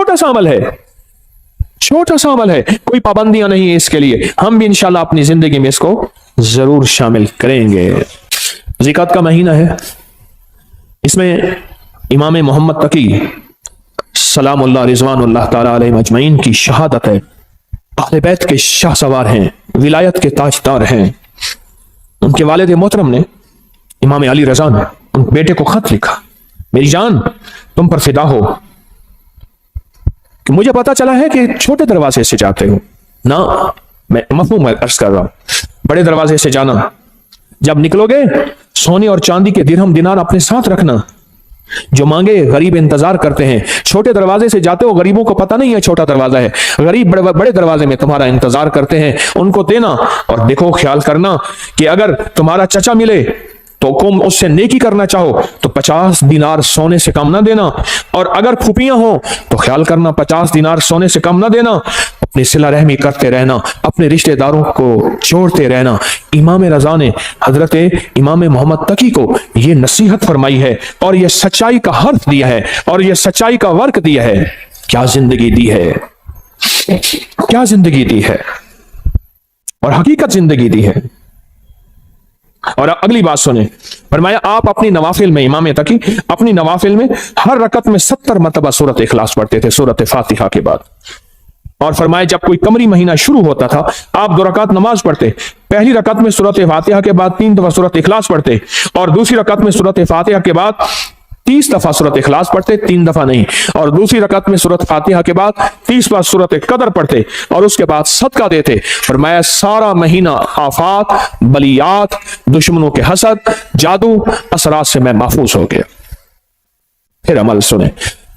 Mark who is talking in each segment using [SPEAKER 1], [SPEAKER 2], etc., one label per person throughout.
[SPEAKER 1] छोटा सा अमल है, छोटा सा अमल है, कोई पाबंदियां नहीं है इसके लिए। हम भी इंशाल्लाह अपनी जिंदगी में इसको जरूर शामिल करेंगे। ज़िकात का महीना है, इसमें इमाम मोहम्मद तकी सलामुल्लाह रिज़वानुल्लाह ताला अलैहि अजमईन की शहादत है। अहले बैत के शाहसवार हैं, विलायत के ताजदार हैं। उनके वालिद मोहतरम ने, इमाम अली रज़ा ने, उन बेटे को खत लिखा, मेरी जान तुम पर फिदा हो कि मुझे पता चला है कि छोटे दरवाजे से जाते हो ना, मैं मफहूम अर्ज कर रहा हूं, बड़े दरवाजे से जाना। जब निकलोगे सोने और चांदी के दिरहम दिनार अपने साथ रखना, जो मांगे गरीब इंतजार करते हैं। छोटे दरवाजे से जाते हो, गरीबों को पता नहीं है छोटा दरवाजा है, गरीब बड़े दरवाजे में तुम्हारा इंतजार करते हैं, उनको देना। और देखो, ख्याल करना कि अगर तुम्हारा चचा मिले तो तुम उससे नेकी करना चाहो तो 50 दिनार सोने से कम ना देना, और अगर फूफियां हो तो ख्याल करना 50 दिनार सोने से कम ना देना। अपनी सिला रहमी करते रहना, अपने रिश्तेदारों को जोड़ते रहना। इमाम रजा ने हजरत इमाम मोहम्मद तकी को यह नसीहत फरमाई है और यह सच्चाई का हर्फ दिया है और यह सच्चाई का वर्क दिया है। क्या जिंदगी दी है, क्या जिंदगी दी है, और हकीकत जिंदगी दी है। और अगली बात सुने, फरमाया आप अपनी नवाफिल में, इमाम तकी अपनी नवाफिल में हर रकत में 70 मरतबा सूरत इखलास पढ़ते थे, सूरत फातिहा के बाद। और फरमाया जब कोई कमरी महीना शुरू होता था, आप 2 रकात नमाज पढ़ते। पहली रकत में सूरत फातिहा के बाद 3 दफा सूरत इखलास पढ़ते, और दूसरी रकत में सूरत फातिहा के बाद 30 दफा सूरत इखलास पढ़ते, 3 दफा नहीं। और दूसरी रकत में सूरत फातिहा के बाद 30 बार सूरत कदर पढ़ते, और उसके बाद सदका देते। फरमाया सारा महीना आफात, बलियात, दुश्मनों के हसद, जादू, असरात से मैं महफूज हो गया। फिर अमल सुने,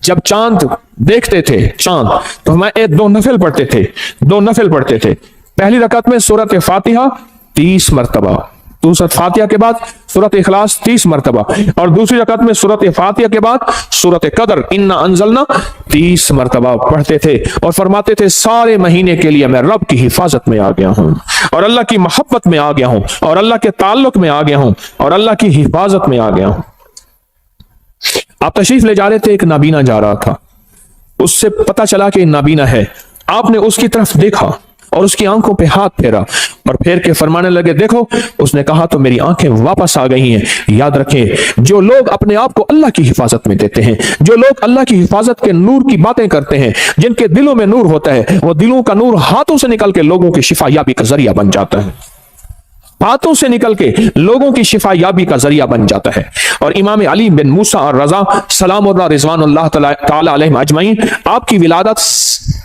[SPEAKER 1] जब चांद देखते थे चांद, तो मैं 2 नफिल पढ़ते थे, 2 नफिल पढ़ते थे। पहली रकत में सूरत फातिहा 30 मरतबा, सूरत फातिहा के बाद सूरत इखलास 30 मरतबा, और दूसरी रकत में सूरत फातिहा के बाद सूरत कदर इन्ना अंजलना 30 मरतबा पढ़ते थे। और फरमाते थे सारे महीने के लिए मैं रब की हिफाजत में आ गया हूं, और अल्लाह की मोहब्बत में आ गया हूं, और अल्लाह के ताल्लुक में आ गया हूं, और अल्लाह की हिफाजत में आ गया हूं। आप तशरीफ ले जा रहे थे, एक नाबीना जा रहा था, उससे पता चला कि नाबीना है। आपने उसकी तरफ देखा और उसकी आंखों पे हाथ फेरा, और फेर के फरमाने लगे देखो। उसने कहा तो मेरी आंखें वापस आ गई हैं। याद रखें, जो लोग अपने आप को अल्लाह की हिफाजत में देते हैं, जो लोग अल्लाह की हिफाजत के नूर की बातें करते हैं, जिनके दिलों में नूर होता है, वो दिलों का नूर हाथों से निकल के लोगों की शिफा याबी का जरिया बन जाता है, हाथों से निकल के लोगों की शिफा याबी का जरिया बन जाता है। और इमाम अली बिन मूसा और रजा सलामुल्लाह रिज़वानुल्लाह ताला अलैहि अजमईन, आपकी विलादत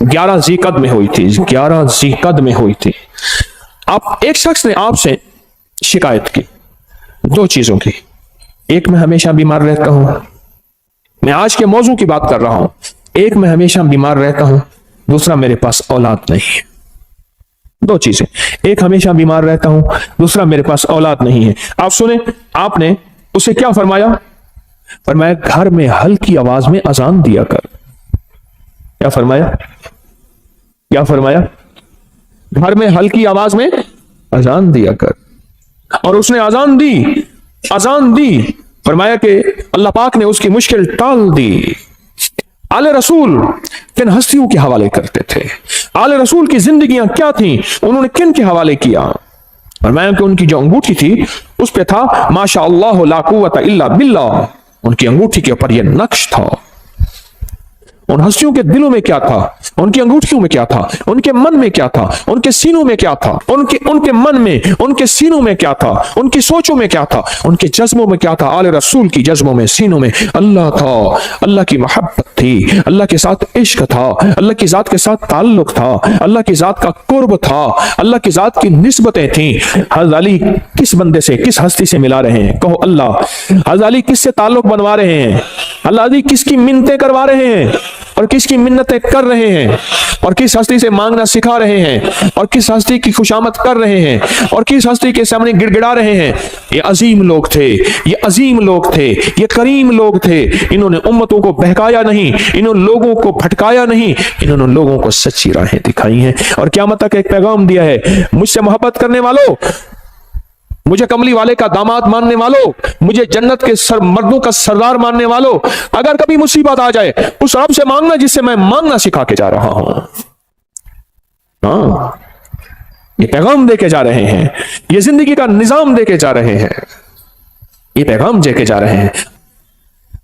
[SPEAKER 1] 11 ज़ीक़द में हुई थी, 11 ज़ीक़द में हुई थी। आप एक शख्स ने आपसे शिकायत की 2 चीजों की, एक मैं हमेशा बीमार रहता हूं, मैं आज के मौजू की बात कर रहा हूं, एक मैं हमेशा बीमार रहता हूं, दूसरा मेरे पास औलाद नहीं है। 2 चीजें, एक हमेशा बीमार रहता हूं, दूसरा मेरे पास औलाद नहीं है। आप सुने, आपने उसे क्या फरमाया? फरमाया घर में हल्की आवाज में अजान दिया कर। क्या फरमाया? क्या फरमाया? घर में हल्की आवाज में अजान दिया कर। और उसने अजान दी, फरमाया कि अल्लाह पाक ने उसकी मुश्किल टाल दी। आले रसूल किन हस्तियों के हवाले करते थे, आले रसूल की जिंदगियां क्या थी, उन्होंने किन के हवाले किया? फरमाया कि उनकी जो अंगूठी थी उस पे था माशा अल्लाह ला कुव्वता इल्ला बिल्लाह। उनकी अंगूठी के ऊपर यह नक्श था। उन हस्तियों के दिलों में क्या था, उनकी अंगूठियों में क्या था, उनके मन में क्या था, उनके सीनों में क्या था, उनके मन में, उनके सीनों में क्या था, उनकी सोचों में क्या था, उनके जज्बों में क्या था। आले रसूल की जज्बों में, सीनों में अल्लाह था, अल्लाह की मोहब्बत थी, अल्लाह के साथ इश्क था, अल्लाह की जात के साथ ताल्लुक था, अल्लाह की जात का कुर्ब था, अल्लाह की जात की निस्बतें थी। हज़रत अली किस बंदे से, किस हस्ती से मिला रहे हैं? कहो अल्लाह। हज़रत अली किससे ताल्लुक बनवा रहे हैं? हज़रत अली किसकी मिन्नतें करवा रहे हैं और किसकी मिन्नतें कर रहे हैं, और किस हस्ती से मांगना सिखा रहे हैं, और किस हस्ती की खुशामद कर रहे हैं, और किस हस्ती के सामने गिड़गिड़ा रहे हैं? ये अजीम लोग थे, ये अजीम लोग थे, ये करीम लोग थे। इन्होंने उम्मतों को बहकाया नहीं, इन्होंने लोगों को भटकाया नहीं, इन्होंने लोगों को सच्ची राहें दिखाई हैं और क़यामत तक एक पैगाम दिया है, मुझसे मोहब्बत करने वालों मुझे कमली वाले का दामाद मानने वालों, मुझे जन्नत के मर्दों का सरदार मानने वालों, अगर कभी मुसीबत आ जाए उस रब से मांगना जिससे मैं मांगना सिखा के जा रहा हूं। हाँ, ये पैगाम देके जा रहे हैं, ये जिंदगी का निजाम देके जा रहे हैं, ये पैगाम देके जा रहे हैं।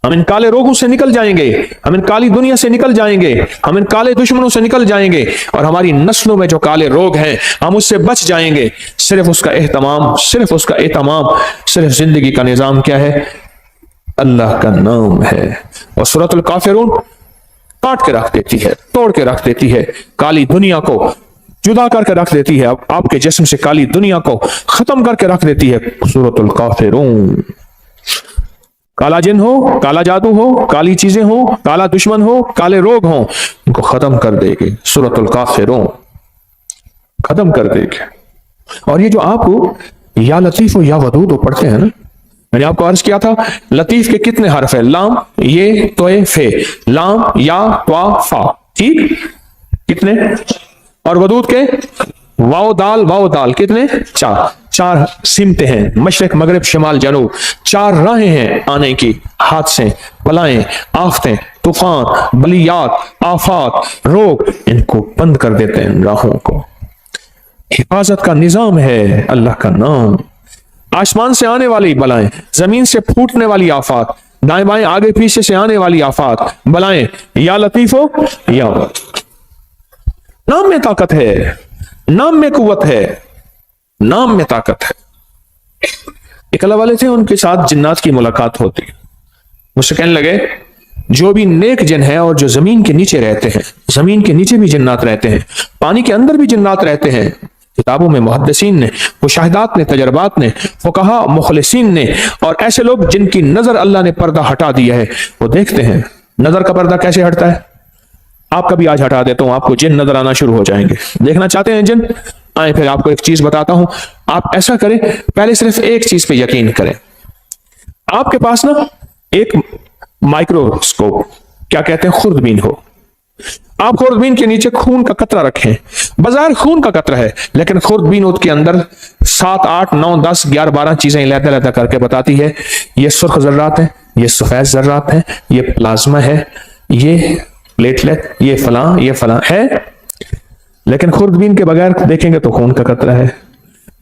[SPEAKER 1] हम इन काले रोगों से निकल जाएंगे, हम इन काली दुनिया से निकल जाएंगे, हम इन काले दुश्मनों से निकल जाएंगे, और हमारी नस्लों में जो काले रोग हैं हम उससे बच जाएंगे। सिर्फ उसका एहतमाम, सिर्फ उसका एहतमाम, सिर्फ जिंदगी का निजाम क्या है? अल्लाह का नाम है। और सूरतुल काफिरून काट के रख देती है, तोड़ के रख देती है, काली दुनिया को जुदा करके रख देती है, आपके जिस्म से काली दुनिया को खत्म करके रख देती है। सूरतुल काफिरून। काला जिन हो, काला जादू हो, काली चीजें हो, काला दुश्मन हो, काले रोग हो, इनको खत्म कर देगी सूरतुल काफिरून, खत्म कर देगी। और ये जो आप या लतीफ हो या वदूद हो पढ़ते हैं ना, मैंने आपको अर्ज किया था लतीफ के कितने हर्फ है? लाम, ये, तोए, फे, लाम, या, त्वा, फा, ठीक, कितने? और वदूद के वाओ दाल कितने? चार। चार सिमतें हैं, मशरक मगरिब शिमाल जनूब, चार राहें हैं आने की, हादसे, बलाएं, आफतें, तूफान, बलियात, आफात, रोग, इनको बंद कर देते हैं राहों को। हिफाजत का निजाम है अल्लाह का नाम। आसमान से आने वाली बलाएं, जमीन से फूटने वाली आफात, दाएं बाएं आगे पीछे से आने वाली आफात, बलाएं, या लतीफो या नाम में ताकत है, नाम में कुव्वत है, नाम में ताकत है। एक अल्लाह वाले थे, उनके साथ जिन्नात की मुलाकात होती, मुझसे कहने लगे जो भी नेक जिन है और जो जमीन के नीचे रहते हैं, जमीन के नीचे भी जिन्नात रहते हैं, पानी के अंदर भी जिन्नात रहते हैं, किताबों में मुहद्दिसीन ने, मुशाहिदात ने, तजर्बात ने, फुकहा मुखलिसीन ने, और ऐसे लोग जिनकी नजर अल्लाह ने पर्दा हटा दिया है, वो देखते हैं नजर का पर्दा कैसे हटता है। आपका भी आज हटा देता हूं, आपको जिन नजर आना शुरू हो जाएंगे। देखना चाहते हैं जिन? आए, फिर आपको एक चीज बताता हूं, आप ऐसा करें, पहले सिर्फ एक चीज पे यकीन करें। आपके पास ना एक माइक्रोस्कोप, क्या कहते हैं, खुर्दबीन हो, आप खुर्दबीन के नीचे खून का कतरा रखें, बाजार खून का कतरा है, लेकिन खुर्दबीन उसके अंदर 7, 8, 9, 10, 11, 12 चीजें लहदा करके बताती है, ये सुर्ख जर्रात है, ये सफेद जर्रात है, ये प्लाज्मा है, ये प्लेटलेट, ये फलां है। लेकिन खुर्दबीन के बगैर देखेंगे तो खून का कतरा है।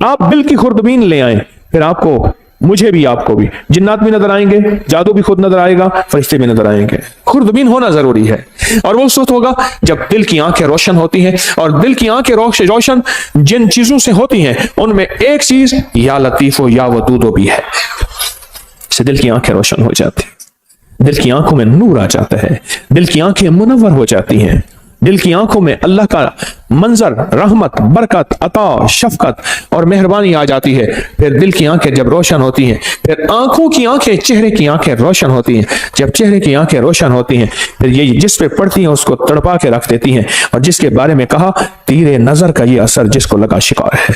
[SPEAKER 1] आप दिल की खुर्दबीन ले आए, फिर आपको, मुझे भी, आपको भी जिन्नात भी नजर आएंगे, जादू भी खुद नजर आएगा, फरिश्ते भी नजर आएंगे। खुर्दबीन होना जरूरी है, और वो उस वक्त होगा जब दिल की आंखें रोशन होती हैं, और दिल की आंखें रोशन जिन चीजों से होती हैं उनमें एक चीज या लतीफो या वदूदो भी है, से दिल की आंखें रोशन हो जाती हैं, दिल की आंखों में नूर आ जाता है, दिल की आंखें मुनव्वर हो जाती हैं, दिल की आंखों में अल्लाह का मंजर, रहमत, बरकत, अता, शफकत और मेहरबानी आ जाती है। फिर दिल की आंखें जब रोशन होती हैं, फिर आंखों की आंखें, चेहरे की आंखें रोशन होती हैं। जब चेहरे की आंखें रोशन होती हैं, फिर ये जिस पे पड़ती हैं उसको तड़पा के रख देती हैं, और जिसके बारे में कहा तीरे नजर का ये असर जिसको लगा शिकार है,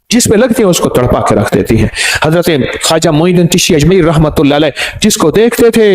[SPEAKER 1] जिस पे लगती है उसको तड़पा के रख देती है। हजरत ख्वाजा मोइनुद्दीन चिश्ती अजमेरी रहमतुल्लाह अलैह, जिसको देखते थे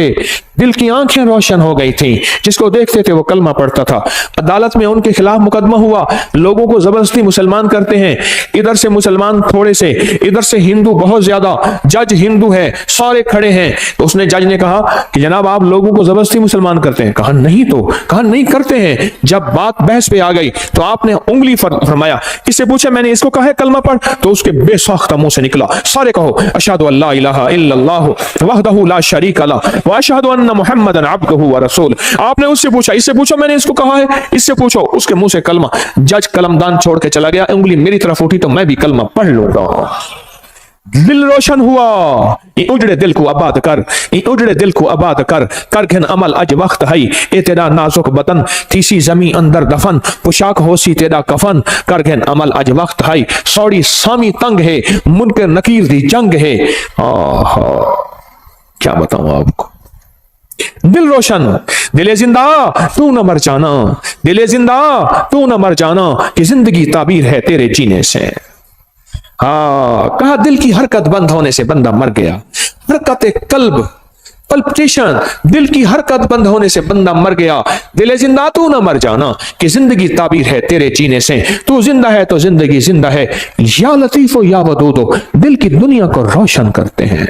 [SPEAKER 1] दिल की आंखें रोशन हो गई थी, जिसको देखते थे वो कलमा पढ़ता था। अदालत में उनके खिलाफ मुकदमा हुआ, लोगों को जबरदस्ती मुसलमान करते हैं, इधर से मुसलमान थोड़े से, इधर से हिंदू बहुत ज्यादा, जज हिंदू है, सारे खड़े हैं। तो उसने, जज ने कहा कि जनाब आप लोगों को जबरदस्ती मुसलमान करते हैं? कहा नहीं, तो कहा नहीं करते हैं। जब बात बहस पे आ गई तो आपने उंगली फरमाया, इससे पूछा मैंने इसको कहा है कलमा पढ़, तो उसके बेसाख्ता मुंह से निकला सारे कहो अशहदु अल्ला इलाहा इल्लल्लाहु वहदहु ला शरीका लहु व अशहदु अन्ना मुहम्मदन अब्दुहु व रसूल। आपने उससे पूछा, इससे पूछो मैंने इसको कहा है, इससे पूछो, उसके मुंह से कलमा। जज कलमदान छोड़ के चला गया, उंगली मेरी तरफ उठी तो मैं भी कलमा पढ़ लूंगा। दिल रोशन हुआ, उजड़े दिल को आबाद कर, उजड़े दिल को आबाद कर, कर घन अमल अज वक्त है, ए तेरा नाजुक बतन तीसी जमी अंदर दफन, पोशाक होसी तेरा कफन, कर घन अमल अज वक्त है, सौड़ी सामी तंग है, मुनकर नकीर दी जंग है। क्या बताऊं आपको, दिल रोशन, दिले जिंदा तू न मर जाना, दिले जिंदा तू न मर जाना, कि जिंदगी ताबीर है तेरे जीने से। कहा दिल की हरकत बंद होने से बंदा मर गया। हरकत कल्ब पल्पिटेशन, दिल की हरकत बंद होने से बंदा मर गया। दिल जिंदा तू ना मर जाना, कि जिंदगी ताबीर है तेरे जीने से, तू जिंदा है तो जिंदगी जिंदा है। या लतीफो या वदूदो, दिल की दुनिया को रोशन करते हैं,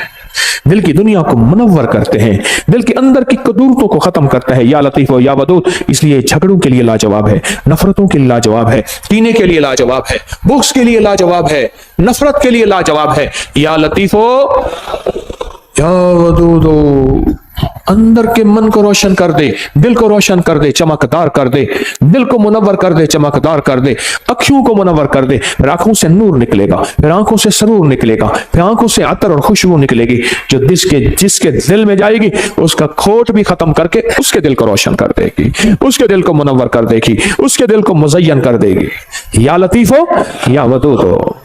[SPEAKER 1] दिल की दुनिया को मुनव्वर करते हैं, दिल के अंदर की कदूरतों को खत्म करता है। या लतीफो या वदूद, इसलिए झगड़ों के लिए लाजवाब है, नफरतों के लिए लाजवाब है, कीने के लिए लाजवाब है, बुग़्ज़ के लिए लाजवाब है, नफरत के लिए लाजवाब है। या लतीफो या वदूदो, अंदर के मन को रोशन कर दे, दिल को रोशन कर दे, चमकदार कर दे, दिल को मुनव्वर कर दे, चमकदार कर दे, अखियों को मुनव्वर कर दे, फिर आंखों से नूर निकलेगा, फिर आंखों से सरूर निकलेगा, फिर आंखों से अतर और खुशबू निकलेगी, जो जिसके दिल में जाएगी उसका खोट भी खत्म करके उसके दिल को रोशन कर देगी, उसके दिल को मुनव्वर कर देगी, उसके दिल को मुज़य्यन कर देगी। या लतीफो या वदूदो।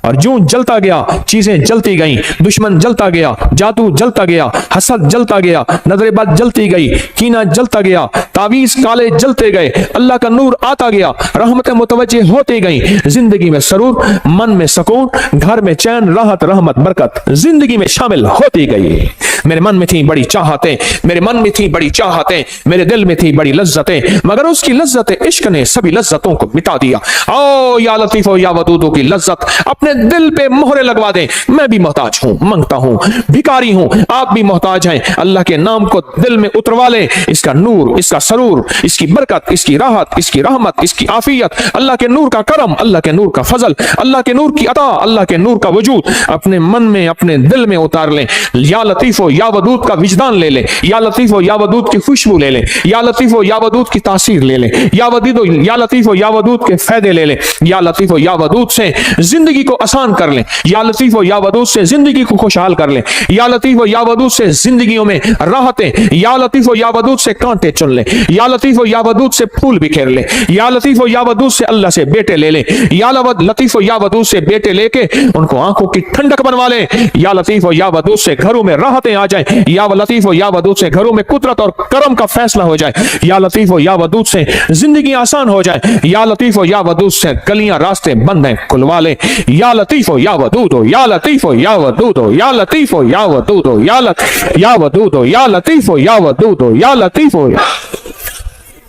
[SPEAKER 1] और जो जलता गया, चीजें जलती गईं, दुश्मन जलता गया, जादू जलता गया, हसद जलता गया, नजरेबाज जलती गई, कीना जलता गया, तावीज काले जलते गए, अल्लाह का नूर आता गया, रहमतें मुतवज्जे होती गई, जिंदगी में सरूर, मन में सुकून, घर में चैन, राहत, रहमत, बरकत जिंदगी में शामिल होती गई। मेरे मन में थी बड़ी चाहतें, मेरे मन में थी बड़ी चाहतें, मेरे दिल में थी बड़ी लज्जतें, मगर उसकी लज्जत इश्क ने सभी लज्जतों को मिटा दिया। ओ या लतीफो या वदूदो की लज्जत अपने दिल पे मोहरे लगवा दें। मैं भी मोहताज हूं, मांगता हूं, भिखारी हूं, आप भी मोहताज हैं। अल्लाह के नाम को दिल में उतरवा लें, इसका नूर, इसका सरूर, इसकी बरकत, इसकी राहत, इसकी रहमत, इसकी आफियत, अल्लाह के नूर का करम, अल्लाह के नूर का फजल, अल्लाह के नूर की अता, अल्लाह के नूर का वजूद अपने मन में, अपने दिल में उतार लें। या लतीफो या वदूद का विजदान ले लें, या लतीफो या वदूद की खुशबू ले लें, या लतीफो या वदूद की तासीर ले लें, या लतीफो या वदूद के फायदे ले लें। या लतीफो या वदूद से जिंदगी को आसान कर लें, या लतीफो या वदूद से जिंदगी को खुशहाल कर लें, या लतीफो या वदूद से जिंदगियों में राहतें, या लतीफो या वदूद से कांटे चुन लें, या लतीफो या वदूद से फूल बिखेर लें, या लतीफो या वदूद से अल्लाह से बेटे ले लें, या लतीफो या वदूद से बेटे लेके उनको आंखों की ठंडक बनवा लें। या लतीफो या वदूद से घरों में राहतें आ जाए, या लतीफो या वदूद से घरों में कुदरत और करम का फैसला हो जाए, या लतीफो या वदूद से जिंदगी आसान हो जाए, या लतीफो या वदूद से गलियां रास्ते बंद हैं खुलवा ले। या लतीफो या वदूदो, या लतीफो या वदूदो, या लतीफो या वदूदो, या वदूदो, या लतीफो या वदूदो, या लतीफो।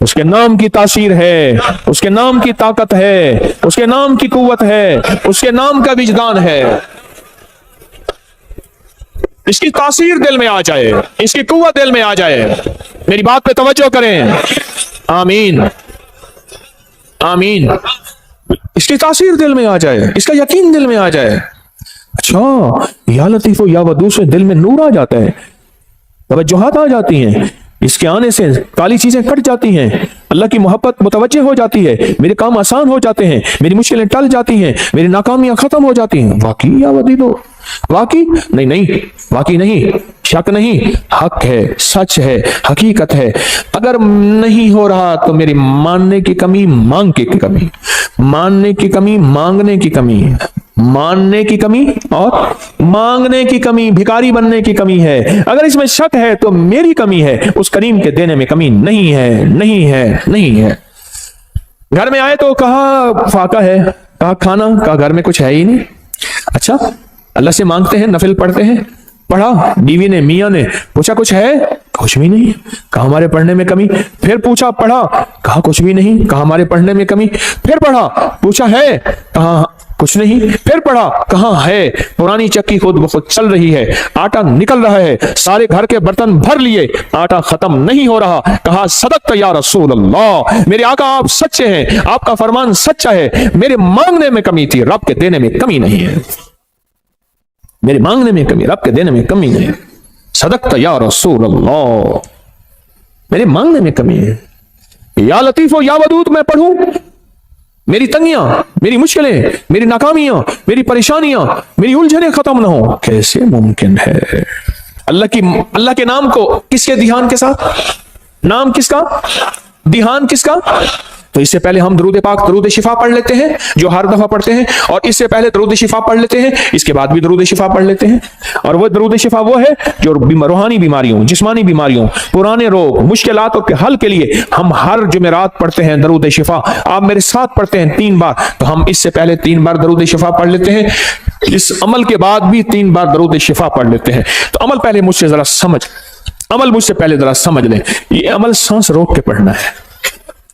[SPEAKER 1] उसके नाम की तासीर है, उसके नाम की ताकत है, उसके नाम की कुव्वत है, उसके नाम का विजदान है। इसकी तासीर दिल में आ जाए, इसकी कुव्वत दिल में आ जाए। मेरी बात पे तवज्जो करें, आमीन आमीन। इसकी तासीर दिल में आ जाए, इसका यकीन दिल में आ जाए। अच्छा, या लतीफो या वदूद से दिल में नूर आ जाता है, तवज्जुहात आ जाती हैं, इसके आने से काली चीजें कट जाती हैं, अल्लाह की मोहब्बत मुतवज्जे हो जाती है, मेरे काम आसान हो जाते हैं, मेरी मुश्किलें टल जाती हैं, मेरी नाकामियां खत्म हो जाती हैं। वाकई या वदूदो, वाकई नहीं, वाकई नहीं, शक नहीं, हक है, सच है, हकीकत है। अगर नहीं हो रहा तो मेरी मानने की कमी, मांग की कमी, मानने की कमी, मांगने की कमी, मानने की कमी और मांगने की कमी, भिखारी बनने की कमी है। अगर इसमें शक है तो मेरी कमी है, उस करीम के देने में कमी नहीं है, नहीं है, नहीं है। घर में आए तो कहा फाका है, कहा खाना, कहा घर में कुछ है ही नहीं। अच्छा, अल्लाह से मांगते हैं, नफिल पढ़ते हैं, पढ़ा, बीवी ने, मियां ने पूछा कुछ है, कुछ भी नहीं, कहा हमारे पढ़ने में कमी। फिर पूछा, पढ़ा, कहा कुछ भी नहीं, कहा हमारे पढ़ने में कमी। फिर पढ़ा, पूछा है, कहा कुछ नहीं। फिर पढ़ा, कहां है, पुरानी चक्की खुद ब खुद चल रही है, आटा निकल रहा है, सारे घर के बर्तन भर लिए, आटा खत्म नहीं हो रहा। कहा सदक़्त या रसूल अल्लाह, मेरे आका आप सच्चे हैं, आपका फरमान सच्चा है, मेरे मांगने में कमी थी, रब के देने में कमी नहीं है। मेरे मांगने में कमी, रब के देने में कमी नहीं। सदक़्त या रसूल अल्लाह, मेरे मांगने में कमी है। या लतीफो या वदूद मैं पढ़ूं, मेरी तंगियां, मेरी मुश्किलें, मेरी नाकामियां, मेरी परेशानियां, मेरी उलझनें खत्म ना हो, कैसे मुमकिन है? अल्लाह के नाम को किसके ध्यान के साथ, नाम किसका, ध्यान किसका? तो इससे पहले हम दरूद पाक दरूद शिफा पढ़ लेते हैं जो हर दफा पढ़ते हैं, और इससे पहले दरूद शिफा पढ़ लेते हैं, इसके बाद भी दरूद शिफा पढ़ लेते हैं। और वो दरूद शिफा वो है जो रूहानी बीमारियों, जिस्मानी बीमारियों, पुराने रोग, मुश्किलातों के हल के लिए हम हर जुमेरात पढ़ते हैं दरूद शिफा। आप मेरे साथ पढ़ते हैं 3 बार, तो हम इससे पहले 3 बार दरूद शिफा पढ़ लेते हैं, इस अमल के बाद भी 3 बार दरूद शिफा पढ़ लेते हैं। तो अमल पहले मुझसे जरा समझ, अमल मुझसे पहले जरा समझ लें। ये अमल सांस रोक के पढ़ना है,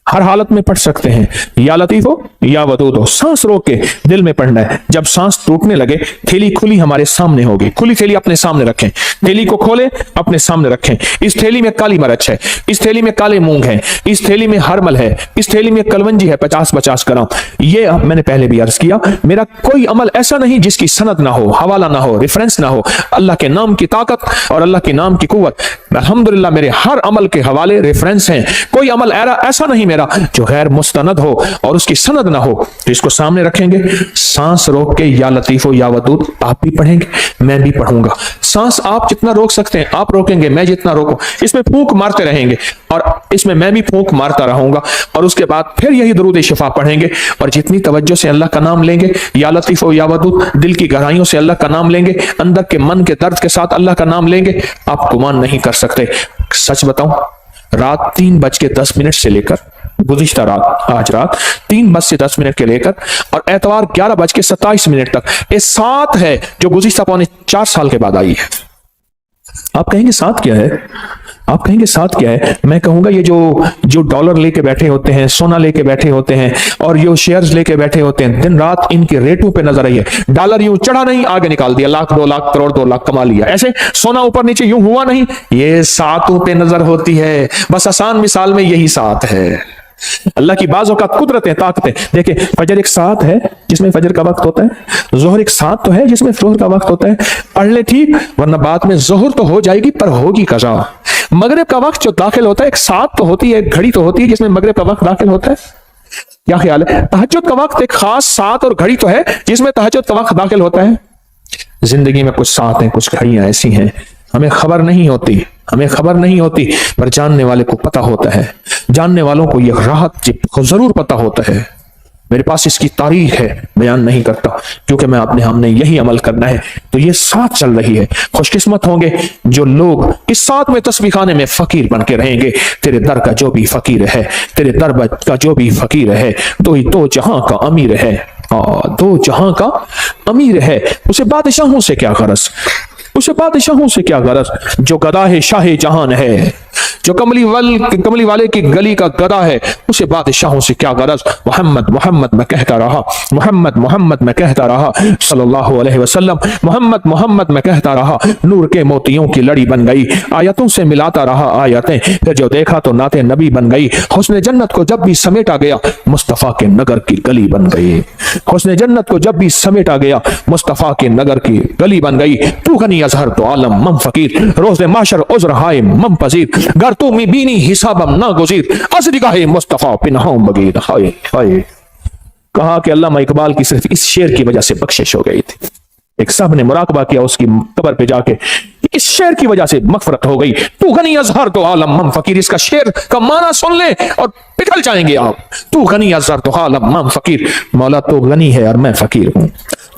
[SPEAKER 1] हर हालत में पढ़ सकते हैं, या लतीफ हो या वदूद हो, सांस रोक के दिल में पढ़ना है। जब सांस टूटने लगे, थैली खुली हमारे सामने होगी, खुली थैली अपने सामने रखें, थैली को खोले अपने सामने रखें। इस थैली में काली मिर्च है, इस थैली में काले मूंग है, इस थैली में हरमल है, इस थैली में कलवंजी है 50-50 ग्राम। ये मैंने पहले भी अर्ज किया, मेरा कोई अमल ऐसा नहीं जिसकी सनद ना हो, हवाला ना हो, रेफरेंस ना हो। अल्लाह के नाम की ताकत और अल्लाह के नाम की कुव्वत, अल्हम्दुलिल्लाह मेरे हर अमल के हवाले रेफरेंस हैं। कोई अमल ऐसा नहीं मेरा जो गैर मुस्तनद हो और उसकी सनद ना हो। तो इसको सामने रखेंगे, सांस रोक के या लतीफो या वदूद आप भी पढ़ेंगे, मैं भी पढ़ूंगा। सांस आप जितना रोक सकते हैं आप रोकेंगे, मैं जितना रोकूं। इसमें फूंक मारते रहेंगे और इसमें मैं भी फूंक मारता रहूंगा, और उसके बाद फिर यही दरूद शिफा पढ़ेंगे। और जितनी तवज्जो से अल्लाह का नाम लेंगे, या लतीफो या वदूद, दिल की गहराइयों से अल्लाह का नाम लेंगे, अंदर के मन के दर्द के साथ अल्लाह का नाम लेंगे, आप गुमान नहीं कर सकते। सच बताऊं, रात 3:10 से लेकर गुज़िश्ता रात, आज रात 3:10 के लेकर और एतवार 11:27 तक, ये 7 है जो गुज़िश्ता पौने 4 साल के बाद आई है। आप कहेंगे साथ क्या है, आप कहेंगे साथ क्या है? मैं कहूंगा ये जो डॉलर लेके बैठे होते हैं, सोना लेके बैठे होते हैं, और जो शेयर्स लेके बैठे होते हैं, दिन रात इनके रेटों पे नजर आई है। डॉलर यूं चढ़ा नहीं, आगे निकाल दिया, लाख 2 लाख करोड़ 2 लाख कमा लिया। ऐसे सोना ऊपर नीचे यूं हुआ नहीं, ये सातों पे नजर होती है। बस आसान मिसाल में यही साथ है। अल्लाह की बाज़ों का कुदरतें, ताकतें देखे। फजर एक साथ है जिसमें फजर का वक्त होता है, जोहर एक साथ तो है जिसमें जोहर का वक्त होता है। पढ़ ले ठीक, वरना बाद में जोहर तो हो जाएगी पर होगी कज़ा। मगरिब का वक्त जो दाखिल होता है, एक साथ तो होती है, एक घड़ी तो होती है जिसमें मगरिब का वक्त दाखिल होता है। क्या ख्याल है? तहज्जुद का वक्त एक खास साथ और घड़ी तो है जिसमें तहज्जुद का वक्त दाखिल होता है। जिंदगी में कुछ साथ हैं, कुछ घड़ियां ऐसी हैं हमें खबर नहीं होती, हमें खबर नहीं होती, पर जानने वाले को पता होता है। जानने वालों को यह राहत जरूर पता होता है। मेरे पास इसकी तारीख है, बयान नहीं करता क्योंकि मैं अपने हमने यही अमल करना है। तो ये साथ चल रही है। खुशकिस्मत होंगे जो लोग इस साथ में तस्बीह खाने में फकीर बन के रहेंगे। तेरे दर का जो भी फकीर है, तेरे दर का जो भी फकीर है, तो ही दो जहां का अमीर है। दो जहां का अमीर है, उसे बादशाहों से क्या गरज, उसे बादशाहों से क्या गरज। जो गदा है शाह जहान है, जो कमली वाले की गली का गदा है, उसे बादशाहों से क्या गरज। मोहम्मद मोहम्मद मैं कहता रहा, मोहम्मद मोहम्मद मैं कहता रहा, सल्लल्लाहु अलैहि वसल्लम मोहम्मद मोहम्मद मैं कहता रहा। नूर के मोतियों की लड़ी बन गई, आयतों से मिलाता रहा आयतें, फिर जो देखा तो नाते नबी बन गई। हुस्न जन्नत को जब भी समेटा गया, मुस्तफा के नगर की गली बन गई। हुस्न जन्नत को जब भी समेटा गया, मुस्तफा के नगर की गली बन गई। तू गनी अजहर तो आलम मम फकीर, रोज़े माशर उज़्र हाय मम पजीर। गर तू मी बीनी हिसाबम ना गुज़ीर, असदिगाहे मुस्तफा पिनहां बगीर। हाय हाय। कहा कि अल्लामा इकबाल की सिर्फ इस शेर की वजह से बख्शिश हो गई थी। एक साहब ने मुराकबा किया उसकी कब्र पे जाके, इस शेर की वजह से मगफरत हो गई। तू गनी अजहर तो आलम मम फकीर, इसका शेर का माना सुन ले और पिघल जाएंगे आप। तू गनी अजहर तो आलम मम फकीर, मौला तो गनी है और मैं फकीर हूं।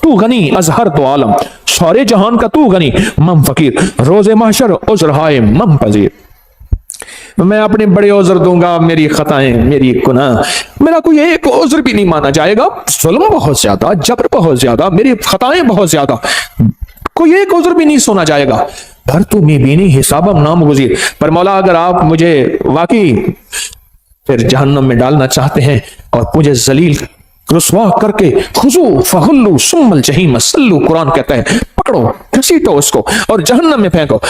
[SPEAKER 1] तू गनी अजहर तो आलम, सारे जहान का तू गनी, मम फकीर। रोज़े महशर उज़्र हाय मम पजीर। मैं अपने बड़े उज़्र दूंगा, मेरी खताएं मेरी गुनाह, मेरा कोई एक उज़्र भी नहीं माना जाएगा। जुल्म बहुत ज्यादा, जबर बहुत ज्यादा, मेरी खताएं बहुत ज्यादा, कोई एक उज़्र भी नहीं सुना जाएगा। भर तू मी बीनी हिसाबम नाम गुज़ीर। पर मौला अगर आप मुझे वाकई फिर जहन्नम में डालना चाहते हैं और मुझे जलील रुसवा करके, खुजू फहुल्लू सुम्मल जहीम सल्लू, कुरान कहता है पकड़ो घसीटो उसको और जहन्नम में फेंको।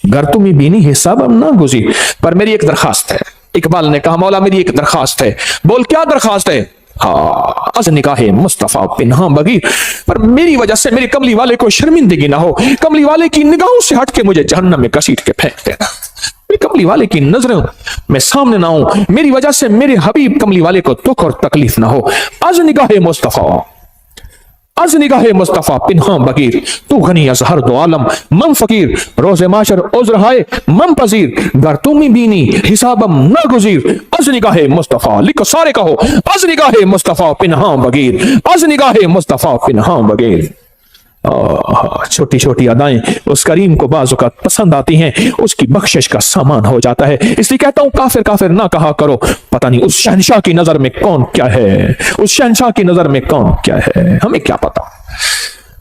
[SPEAKER 1] घर तुम बीनी हिसाब ना गुज़ी। पर मेरी एक दरखास्त है, इकबाल ने कहा मौला मेरी एक दरखास्त है। बोल क्या दरखास्त है? हाँ, अज निकाहे मुस्तफा पिन्हा बगी, पर मेरी वजह से मेरे कमली वाले को शर्मिंदगी ना हो। कमली वाले की निगाहों से हट के मुझे जहन्नम में घसीट के फेंक देना। मेरे कमली वाले की नजरों में सामने ना हो, मेरी वजह से मेरे हबीब कमली वाले को दुख और तकलीफ ना हो। अज निगाहे मुस्तफा, अज निगाहे मुस्तफा पिन्हा बगीर। तू गनी अजहर दो आलम मम फकीर, रोज़े माशर उज़्र हाय मम पजीर। गर तुम बीनी हिसाबम ना गुज़ीर, از نگاہ مصطفیٰ، لکھو سارے کہو، از نگاہ مصطفیٰ پنہاں بغیر، از نگاہ مصطفیٰ پنہاں بغیر۔ چھوٹی چھوٹی ادائیں اس کریم کو بعض اوقات پسند آتی ہیں، اس کی بخشش کا سامان ہو جاتا ہے۔ اس لیے کہتا ہوں کافر کافر نہ کہا کرو، پتہ نہیں اس شہنشاہ کی نظر میں کون کیا ہے، اس شہنشاہ کی نظر میں کون کیا ہے، ہمیں کیا پتا،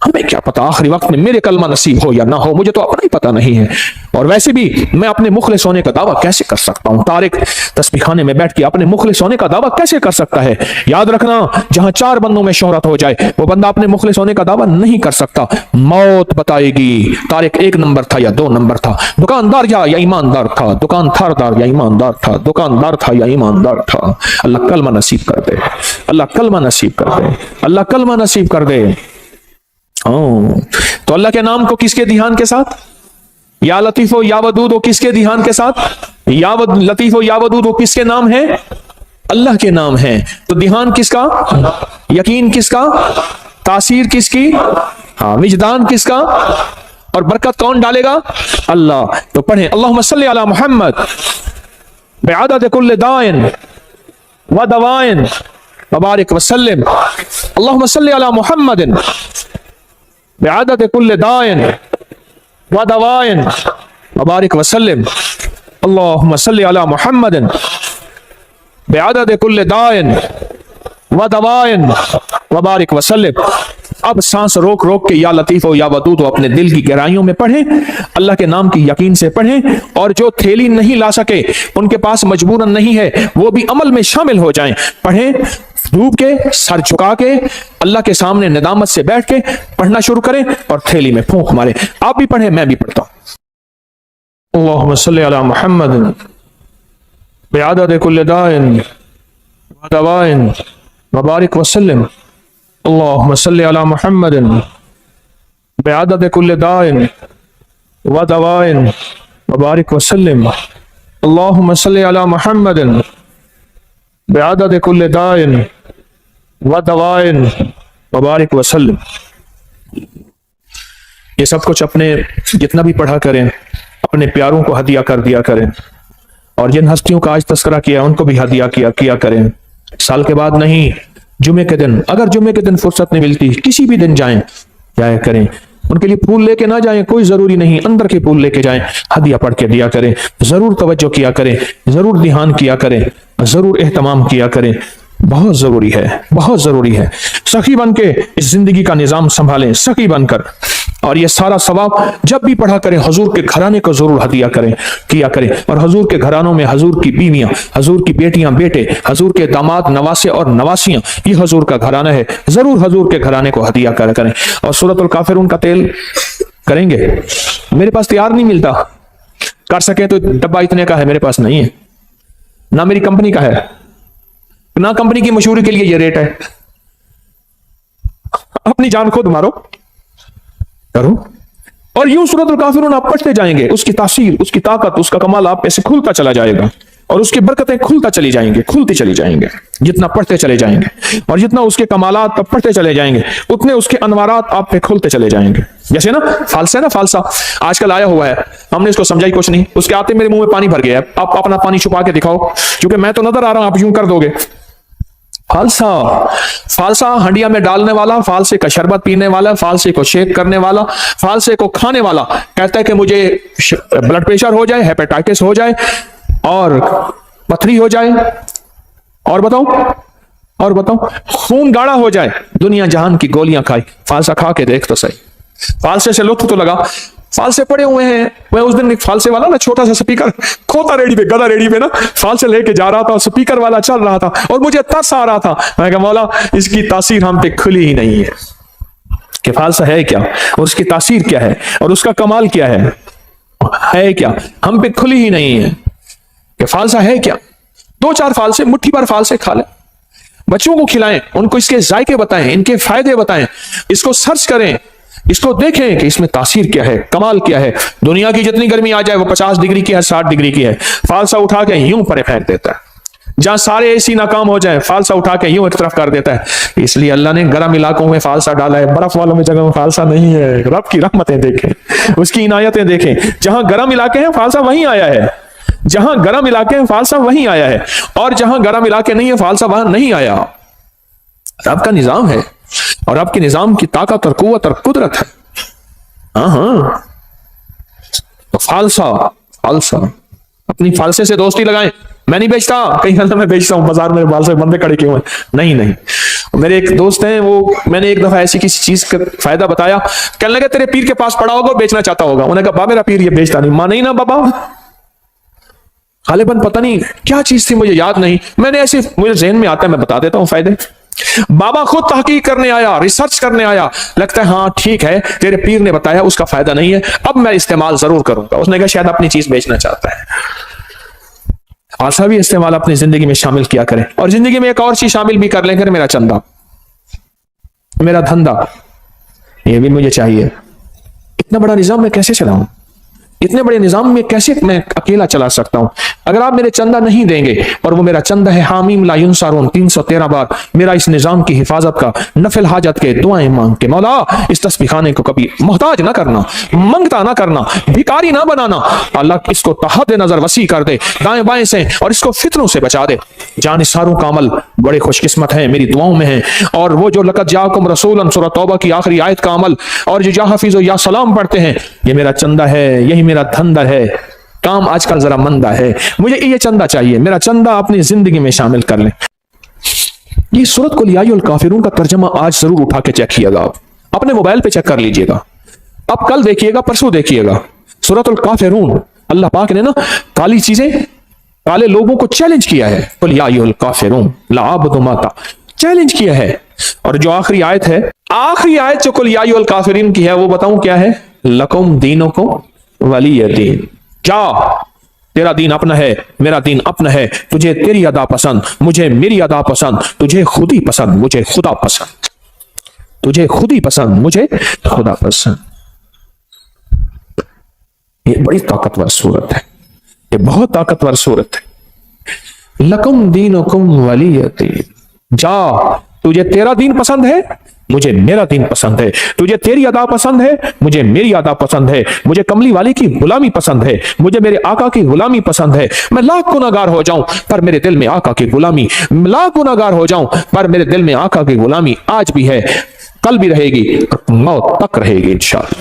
[SPEAKER 1] ہمیں کیا پتا آخری وقت میں میرے کلمہ نصیب ہو یا نہ ہو، مجھے تو اپنا ہی پتہ نہیں ہے۔ اور ویسے بھی میں اپنے مخلص ہونے کا دعویٰ کیسے کر سکتا ہوں؟ طارق تسبیح خانے میں بیٹھ کے اپنے مخلص ہونے کا دعویٰ کیسے کر سکتا ہے؟ یاد رکھنا، جہاں 4 بندوں میں شہرت ہو جائے وہ بندہ اپنے مخلص ہونے کا دعویٰ نہیں کر سکتا، موت بتائے گی طارق 1 نمبر تھا یا 2 نمبر تھا، دکاندار یا ایماندار تھا، دکان تھاردار یا ایماندار تھا، دکاندار تھا یا ایماندار تھا۔ اللہ کلمہ نصیب کر دے، اللہ کلمہ نصیب کر دے، اللہ کلمہ نصیب کر دے۔ تو اللہ کے نام کو کس کے دھیان کے ساتھ؟ یا لطیف و یا ودود، وہ کس کے دھیان کے ساتھ؟ یا لطیف و یا ودود وہ کس کے نام ہیں؟ اللہ کے نام ہیں۔ تو دھیان کس کا؟ یقین کس کا؟ تاثیر کس کی؟ وجدان کس کا؟ اور برکت کون ڈالے گا؟ اللہ۔ تو پڑھیں اللہم صلی علی محمد بعدد کل دائن و دوائن وبارک وسلم، اللہم صلی علی محمد بعدد کل دائن و دوائن وبارک وسلم، اللہم صلی علی محمد بعدد کل دائن و دوائن وبارک وسلم۔ اب سانس روک روک کے یا لطیف و یا ودود و اپنے دل کی گہرائیوں میں پڑھیں، اللہ کے نام کی یقین سے پڑھیں، اور جو تھیلی نہیں لا سکے، ان کے پاس مجبوراً نہیں ہے، وہ بھی عمل میں شامل ہو جائیں۔ پڑھیں ڈوب کے، سر جھکا کے، اللہ کے سامنے ندامت سے بیٹھ کے پڑھنا شروع کریں اور تھیلی میں پھونک مارے۔ آپ بھی پڑھیں، میں بھی پڑھتا ہوں۔ اللہم صلی علی محمد بعدد کل دائن و دوائن وبارک وسلم، اللہم صلی علی محمد بعدد کل دائن و دوائن وبارک وسلم، اللہم صلی علی محمد بعدد کل دائن و دوائن وبارک وسلم۔ یہ سب کچھ اپنے جتنا بھی پڑھا کریں، اپنے پیاروں کو ہدیہ کر دیا کریں، اور جن ہستیوں کا آج تذکرہ کیا ان کو بھی ہدیہ کیا کریں۔ سال کے بعد نہیں، جمعے کے دن، اگر جمعے کے دن فرصت نہیں ملتی، کسی بھی دن جایا کریں۔ ان کے لیے پھول لے کے نہ جائیں، کوئی ضروری نہیں، اندر کے پھول لے کے جائیں، ہدیہ پڑھ کے دیا کریں، ضرور توجہ کیا کریں، ضرور دھیان کیا کریں، ضرور اہتمام کیا کریں، بہت ضروری ہے، بہت ضروری ہے۔ سخی بن کے اس زندگی کا نظام سنبھالیں، سخی بن کر، اور یہ سارا ثواب جب بھی پڑھا کریں حضور کے گھرانے کو ضرور ہدیہ کیا کریں، اور حضور کے گھرانوں میں حضور کی بیویاں، حضور کی بیٹیاں بیٹے، حضور کے داماد نواسے اور نواسیاں، یہ حضور کا گھرانہ ہے، ضرور حضور کے گھرانے کو ہدیہ کریں۔ اور سورۃ الکافرون کا تیل کریں گے؟ میرے پاس تیار نہیں ملتا، کر سکیں تو ڈبہ اتنے کا ہے، میرے پاس نہیں ہے، نہ میری کمپنی کا ہے، نہ کمپنی کی مشہوری کے لیے یہ ریٹ ہے۔ اپنی جان خود مارو، کرو، اور یوں سورۃ الکافرون آپ پڑھتے جائیں گے، اس کی تاثیر، اس کی طاقت، اس کا کمال آپ پہ سے کھلتا چلا جائے گا، اور اس کی برکتیں کھلتا چلی جائیں گے، کھلتی چلی جائیں گے، جتنا پڑھتے چلے جائیں گے، اور جتنا اس کے کمالات آپ پڑھتے چلے جائیں گے، اتنے اس کے انوارات آپ پہ کھلتے چلے جائیں گے۔ جیسے نا فالسا ہے نا، فالسا آج کل آیا ہوا ہے، ہم نے اس کو سمجھائی کچھ نہیں، اس کے آتے میرے منہ میں پانی بھر گیا ہے، آپ اپنا پانی چھپا کے دکھاؤ، کیونکہ میں تو نظر آ رہا ہوں، آپ یوں کر دو گے۔ فالسا ہنڈیا میں ڈالنے والا، فالسے کا شربت پینے والا، فالسے کو شیک کرنے والا، فالسے کو کھانے والا کہتا ہے کہ مجھے بلڈ پریشر ہو جائے، ہیپیٹائٹس ہو جائے، اور پتھری ہو جائے، اور بتاؤ خون گاڑھا ہو جائے، دنیا جہان کی گولیاں کھائی، فالسا کھا کے دیکھ تو صحیح، فالسے سے لطف تو لگا۔ فالسے پڑے ہوئے ہیں، میں اس دن ایک فالسے والا نا چھوٹا سا سپیکر کھوتا ریڈی پہ، گدا ریڈی پہ نا فالسے لے کے جا رہا تھا، سپیکر والا چل رہا تھا، اور مجھے ترس آ رہا تھا، میں کہا مولا اس کی تاثیر ہم پہ کھلی ہی نہیں ہے، کہ فالسا ہے کیا، اور اس کی تاثیر کیا ہے، اور اس کا کمال کیا ہے کیا، ہم پہ کھلی ہی نہیں ہے کہ فالسا ہے کیا۔ 2-4 فالسے، مٹھی بھر فالسے کھا لیں، بچوں کو کھلائیں، ان کو اس کے ذائقے بتائیں، ان کے فائدے بتائیں، اس کو سرچ کریں، اس کو دیکھیں کہ اس میں تاثیر کیا ہے، کمال کیا ہے۔ دنیا کی جتنی گرمی آ جائے وہ 50 ڈگری کی ہے، 60 ڈگری کی ہے، فالسا اٹھا کے یوں پرے پھینک دیتا ہے، جہاں سارے اے سی ناکام ہو جائیں فالسا اٹھا کے یوں ایک طرف کر دیتا ہے۔ اس لیے اللہ نے گرم علاقوں میں فالسا ڈالا ہے، برف والوں میں جگہ میں فالسا نہیں ہے۔ رب کی رحمتیں دیکھیں، اس کی عنایتیں دیکھیں، جہاں گرم علاقے ہیں فالسا وہیں آیا ہے، جہاں گرم علاقے ہیں فالسا وہیں آیا ہے، اور جہاں گرم علاقے نہیں ہے فالسا وہاں نہیں آیا۔ رب کا نظام ہے، اور رب کے نظام کی طاقت اور قوت اور قدرت ہے۔ ہاں تو فالسا اپنی فالسے سے دوستی لگائیں۔ میں نہیں بیچتا، کہیں کہتا میں بیچتا ہوں، بازار میں فالسے بندے کھڑے کیوں ہیں؟ نہیں۔ میرے ایک دوست ہیں، وہ میں نے ایک دفعہ ایسی کسی چیز کا فائدہ بتایا، کہنے لگا تیرے پیر کے پاس پڑا ہوگا، بیچنا چاہتا ہوگا۔ انہوں نے کہا با میرا پیر یہ بیچتا نہیں۔ ماں نہیں نا بابا، غالباً پتہ نہیں کیا چیز تھی، مجھے یاد نہیں، میں نے ایسے مجھے ذہن میں آتا ہے میں بتا دیتا ہوں فائدے۔ بابا خود تحقیق کرنے آیا، ریسرچ کرنے آیا، لگتا ہے ہاں ٹھیک ہے تیرے پیر نے بتایا اس کا فائدہ نہیں ہے، اب میں استعمال ضرور کروں گا۔ اس نے کہا شاید اپنی چیز بیچنا چاہتا ہے۔ ایسا بھی استعمال اپنی زندگی میں شامل کیا کریں، اور زندگی میں ایک اور چیز شامل بھی کر لیں کریں، میرا چندہ، میرا دھندا، یہ بھی مجھے چاہیے۔ اتنا بڑا نظام میں کیسے چلاؤں؟ اتنے بڑے نظام میں کیسے میں اکیلا چلا سکتا ہوں؟ اگر آپ میرے چندہ نہیں دیں گے، اور وہ میرا چندہ ہے حامیم لا ینصرون 313 بار میرا اس نظام کی حفاظت کا، نفل حاجت کے دعائیں مانگ کے، مولا اس تسبیح خانے کو کبھی محتاج نہ کرنا، منگتا نہ کرنا، بھکاری نہ بنانا، اللہ اس کو تحت نظر وسیع کر دے دائیں بائیں سے، اور اس کو فتنوں سے بچا دے۔ جانثاروں کا عمل بڑے خوش قسمت ہیں، میری دعاؤں میں ہیں، اور وہ جو لقد جاءکم رسول سورہ توبہ کی آخری آیت کا عمل، اور جو یا حفیظ و یا سلام پڑھتے ہیں، یہ میرا چندہ ہے، یہی میرا دھندا ہے۔ کام آج کل ذرا مندہ ہے، مجھے یہ چندہ چاہیے، میرا چندہ اپنی زندگی میں شامل کر لیں۔ یہ سورت قل یا ایھا الکافرون کا ترجمہ آج ضرور اٹھا کے چیک کیے گا، اپنے موبائل پہ چیک کر لیجئے گا، اب کل دیکھیے گا، پرسوں دیکھیے گا۔ سورت الکافرون، اللہ پاک نے نا کالی چیزیں، کالے لوگوں کو چیلنج کیا ہے، قل یا ایھا الکافرون لا اعبد ما چیلنج کیا ہے۔ اور جو آخری آیت ہے، آخری آیت جو قل یا ایھا الکافرین کی ہے، وہ بتاؤں کیا ہے؟ لکم دینکم ولی دین، جا تیرا دین اپنا ہے، میرا دین اپنا ہے، تجھے تیری ادا پسند، مجھے میری ادا پسند، تجھے خود ہی پسند، مجھے خدا پسند، تجھے خود ہی پسند، مجھے خدا پسند۔ یہ بڑی طاقتور صورت ہے، یہ بہت طاقتور صورت ہے۔ لکم دینکم ولی دین، جا تجھے تیرا دین پسند ہے، مجھے میرا دین پسند ہے، تجھے تیری ادا پسند ہے، مجھے میری ادا پسند ہے، مجھے کملی والی کی غلامی پسند ہے، مجھے میرے آقا کی غلامی پسند ہے۔ میں لاکھ گناہگار ہو جاؤں پر میرے دل میں آقا کی غلامی، لاکھ گناہگار ہو جاؤں پر میرے دل میں آقا کی غلامی آج بھی ہے، کل بھی رہے گی، موت تک رہے گی انشاءاللہ۔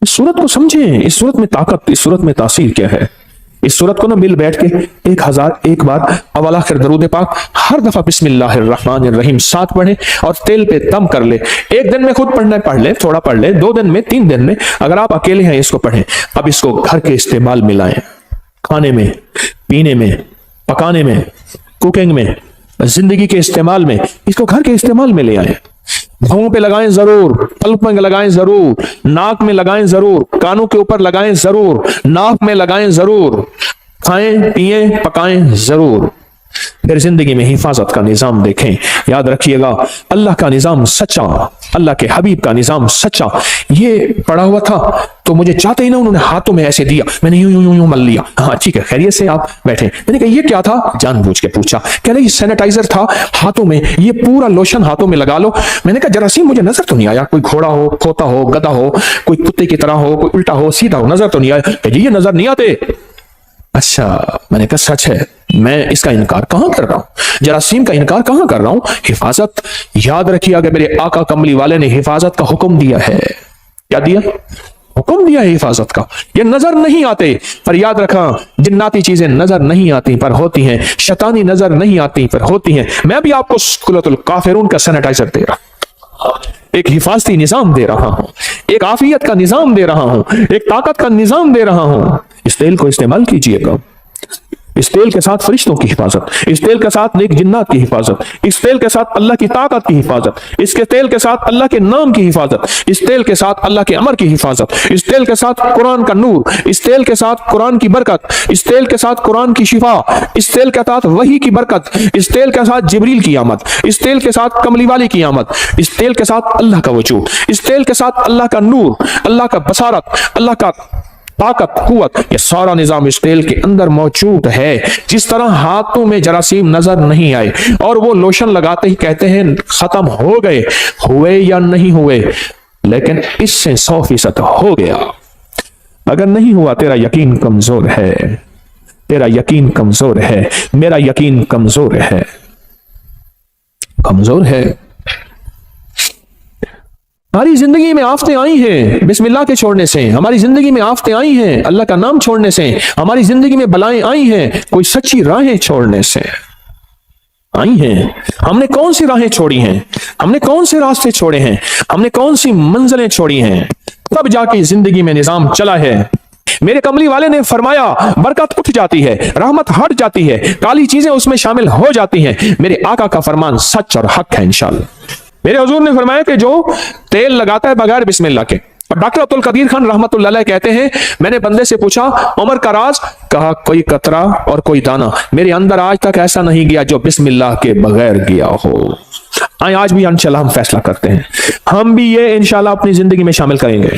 [SPEAKER 1] اس صورت کو سمجھیں، اس صورت میں طاقت، اس صورت میں تاثیر کیا ہے۔ اس صورت کو نہ مل بیٹھ کے 1001 بار اول آخر درود پاک ہر دفعہ بسم اللہ الرحمن الرحیم ساتھ پڑھیں، اور تیل پہ دم کر لے۔ ایک دن میں خود پڑھنا ہے پڑھ لے، تھوڑا پڑھ لے، 2 دن میں، 3 دن میں، اگر آپ اکیلے ہیں اس کو پڑھیں۔ اب اس کو گھر کے استعمال میں لائیں، کھانے میں، پینے میں، پکانے میں، کوکنگ میں، زندگی کے استعمال میں، اس کو گھر کے استعمال میں لے آئیں۔ بھاؤں پہ لگائیں ضرور، پلک میں لگائیں ضرور، ناک میں لگائیں ضرور، کانوں کے اوپر لگائیں ضرور، ناک میں لگائیں ضرور، کھائیں پیئیں پکائیں ضرور۔ پھر زندگی میں حفاظت کا نظام دیکھیں۔ یاد رکھیے گا، اللہ کا نظام سچا، اللہ کے حبیب کا نظام سچا۔ یہ پڑا ہوا تھا تو مجھے چاہتے ہی نا انہوں نے ہاتھوں میں ایسے دیا، میں نے یوں مل لیا۔ ہاں ٹھیک ہے، خیریت سے آپ بیٹھے؟ میں نے کہا یہ کیا تھا؟ جان بوجھ کے پوچھا۔ کہہ رہے یہ سینیٹائزر تھا ہاتھوں میں، یہ پورا لوشن ہاتھوں میں لگا لو۔ میں نے کہا جراثیم مجھے نظر تو نہیں آیا، کوئی گھوڑا ہو، کھوتا ہو، گدھا ہو، کوئی کتے کی طرح ہو، کوئی الٹا ہو سیدھا ہو، نظر تو نہیں آیا۔ کہ یہ نظر نہیں آتے؟ اچھا، میں نے کہا سچ ہے، میں اس کا انکار کہاں کر رہا ہوں، جراثیم کا انکار کہاں کر رہا ہوں۔ حفاظت، یاد رکھیے کہ میرے آقا کملی والے نے حفاظت کا حکم دیا ہے۔ کیا دیا؟ حکم دیا ہے حفاظت کا۔ یہ نظر نہیں آتے پر یاد رکھا، جناتی چیزیں نظر نہیں آتی پر ہوتی ہیں، شیطانی نظر نہیں آتی پر ہوتی ہیں۔ میں بھی آپ کو سورۃ الکافرون کا سینیٹائزر دے رہا ہوں، ایک حفاظتی نظام دے رہا ہوں، ایک عافیت کا نظام دے رہا ہوں، ایک طاقت کا نظام دے رہا ہوں۔ اس تیل کو استعمال کیجئے گا، اس تیل کے ساتھ فرشتوں کی حفاظت، اس تیل کے ساتھ نیک جنات کی حفاظت، اس تیل کے ساتھ اللہ کی طاقت کی حفاظت، اس کے تیل کے ساتھ اللہ کے نام کی حفاظت، اس تیل کے ساتھ اللہ کے امر کی حفاظت، اس تیل کے ساتھ قرآن کا نور، اس تیل کے ساتھ قرآن کی برکت، اس تیل کے ساتھ قرآن کی شفا، اس تیل کے ساتھ وحی کی برکت، اس تیل کے ساتھ جبریل کی آمد، اس تیل کے ساتھ کملی والی کی آمد، اس تیل کے ساتھ اللہ کا وجود، اس تیل کے ساتھ اللہ کا نور، اللہ کا بصارت، اللہ کا طاقت قوت، یہ سارا نظام اس تیل کے اندر موجود ہے۔ جس طرح ہاتھوں میں جراثیم نظر نہیں آئے اور وہ لوشن لگاتے ہی کہتے ہیں ختم ہو گئے، ہوئے یا نہیں ہوئے، لیکن اس سے 100% ہو گیا۔ اگر نہیں ہوا تیرا یقین کمزور ہے، تیرا یقین کمزور ہے، میرا یقین کمزور ہے، کمزور ہے۔ ہماری زندگی میں آفتیں آئی ہیں بسم اللہ کے چھوڑنے سے، ہماری زندگی میں آفتیں آئی ہیں اللہ کا نام چھوڑنے سے، ہماری زندگی میں بلائیں آئی ہیں کوئی سچی راہیں چھوڑنے سے آئی ہیں۔ ہم نے کون سی راہیں چھوڑی ہیں، ہم نے کون سے راستے چھوڑے ہیں، ہم نے کون سی منزلیں چھوڑی ہیں، تب جا کے زندگی میں نظام چلا ہے۔ میرے کملی والے نے فرمایا برکت اٹھ جاتی ہے، رحمت ہٹ جاتی ہے، کالی چیزیں اس میں شامل ہو جاتی ہیں۔ میرے آقا کا فرمان سچ اور حق ہے انشاءاللہ۔ میرے حضور نے فرمایا کہ جو تیل لگاتا ہے بغیر بسم اللہ کے، اور ڈاکٹر عبد القدیر خان رحمت اللہ علیہ کہتے ہیں میں نے بندے سے پوچھا عمر کا راز، کہا کوئی قطرہ اور کوئی دانہ میرے اندر آج تک ایسا نہیں گیا جو بسم اللہ کے بغیر گیا ہو۔ آج بھی انشاءاللہ ہم فیصلہ کرتے ہیں، ہم بھی یہ انشاءاللہ اپنی زندگی میں شامل کریں گے۔